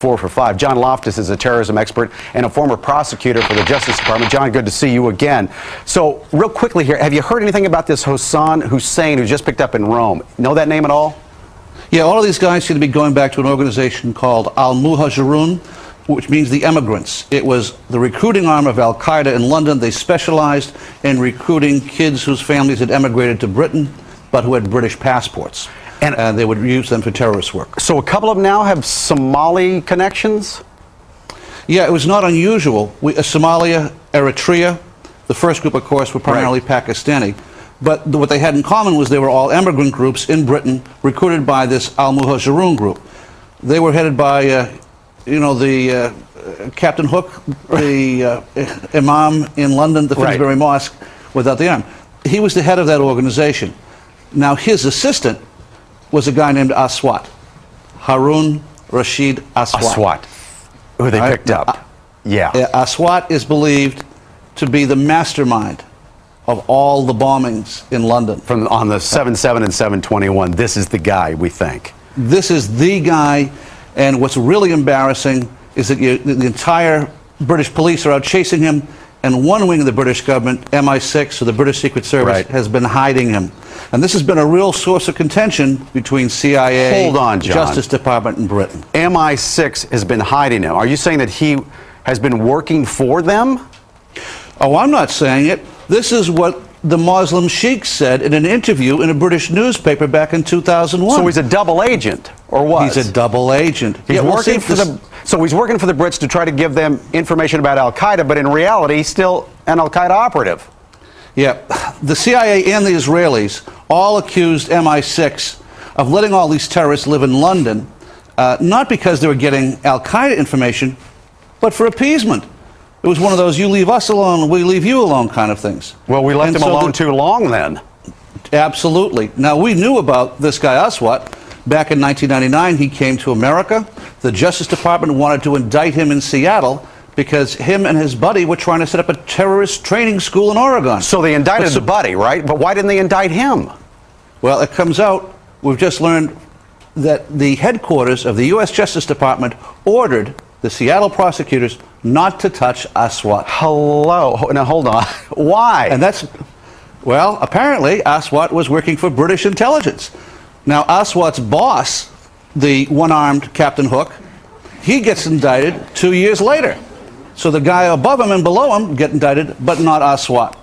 4 for 5. John Loftus is a terrorism expert and a former prosecutor for the Justice Department. John, good to see you again. So, real quickly here, have you heard anything about this Hassan Hussein who just picked up in Rome? Know that name at all? Yeah, all of these guys seem to be going back to an organization called Al-Muhajirun, which means the emigrants. It was the recruiting arm of Al-Qaeda in London. They specialized in recruiting kids whose families had emigrated to Britain, but who had British passports. And they would use them for terrorist work. So a couple of them now have Somali connections? Yeah, it was not unusual. Somalia, Eritrea, the first group, of course, were primarily Pakistani. But what they had in common was they were all immigrant groups in Britain recruited by this Al-Muhajirun group. They were headed by, Captain Hook, the imam in London, the Finsbury Mosque, without the arm. He was the head of that organization. Now, his assistant was a guy named Aswat, Haroon Ashid Aswat. Aswat, who they picked up. Yeah. Aswat is believed to be the mastermind of all the bombings in London. On the 7/7 and 7/21, this is the guy, we think. This is the guy, and what's really embarrassing is that the entire British police are out chasing him, and one wing of the British government, MI6, or the British Secret Service, has been hiding him. And this has been a real source of contention between CIA, Hold on, John. Justice Department, and Britain. MI6 has been hiding him. Are you saying that he has been working for them? Oh, I'm not saying it. This is what the Muslim sheikh said in an interview in a British newspaper back in 2001. So he's a double agent, or was? He's a double agent. He's working for the... So he's working for the Brits to try to give them information about Al-Qaeda, but in reality, he's still an Al-Qaeda operative. Yeah. The CIA and the Israelis all accused MI6 of letting all these terrorists live in London, not because they were getting Al-Qaeda information, but for appeasement. It was one of those, you leave us alone, we leave you alone kind of things. Well, we left him alone too long then. Absolutely. Now, we knew about this guy Aswat. Back in 1999, he came to America. The Justice Department wanted to indict him in Seattle because him and his buddy were trying to set up a terrorist training school in Oregon. So they indicted the buddy, right? But why didn't they indict him? Well, it comes out, we've just learned that the headquarters of the U.S. Justice Department ordered the Seattle prosecutors not to touch Aswat. Hello. Now, hold on. Why? And that's, well, apparently Aswat was working for British intelligence. Now, Aswat's boss, the one-armed Captain Hook, he gets indicted 2 years later. So the guy above him and below him get indicted, but not Aswat.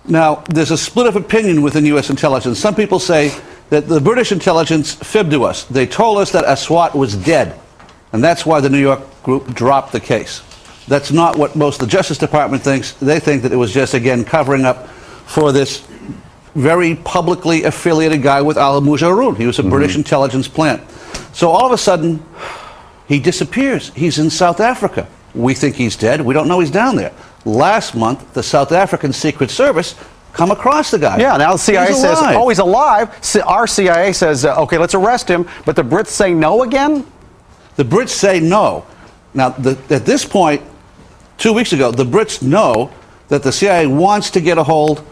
Now, there's a split of opinion within U.S. intelligence. Some people say that the British intelligence fibbed to us. They told us that Aswat was dead, and that's why the New York group dropped the case. That's not what most of the Justice Department thinks. They think that it was just, again, covering up for this very publicly affiliated guy with Al-Muhajirun. He was a British intelligence plant. So all of a sudden, he disappears. He's in South Africa. We think he's dead. We don't know he's down there. Last month, the South African Secret Service come across the guy. Yeah, now the CIA says, oh, he's alive. Our CIA says, okay, let's arrest him. But the Brits say no again? The Brits say no. Now, at this point, 2 weeks ago, the Brits know that the CIA wants to get a hold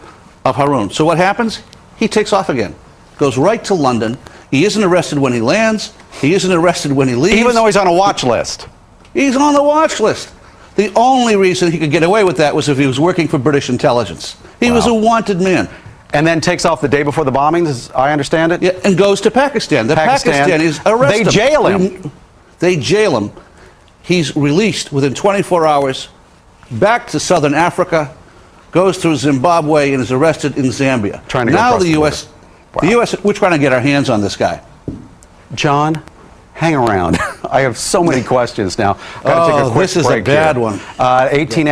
of Haroon. So what happens? He takes off again. Goes right to London. He isn't arrested when he lands. He isn't arrested when he leaves. Even though he's on a watch list. He's on the watch list. The only reason he could get away with that was if he was working for British intelligence. He was a wanted man. And then takes off the day before the bombings, as I understand it? Yeah, and goes to Pakistan. The Pakistanis arrest him. They jail him. They jail him. He's released within 24 hours, back to southern Africa, goes through Zimbabwe, and is arrested in Zambia. Now the U.S., we're trying to get our hands on this guy. John, hang around. I have so many questions now. Oh, this is a bad one. 18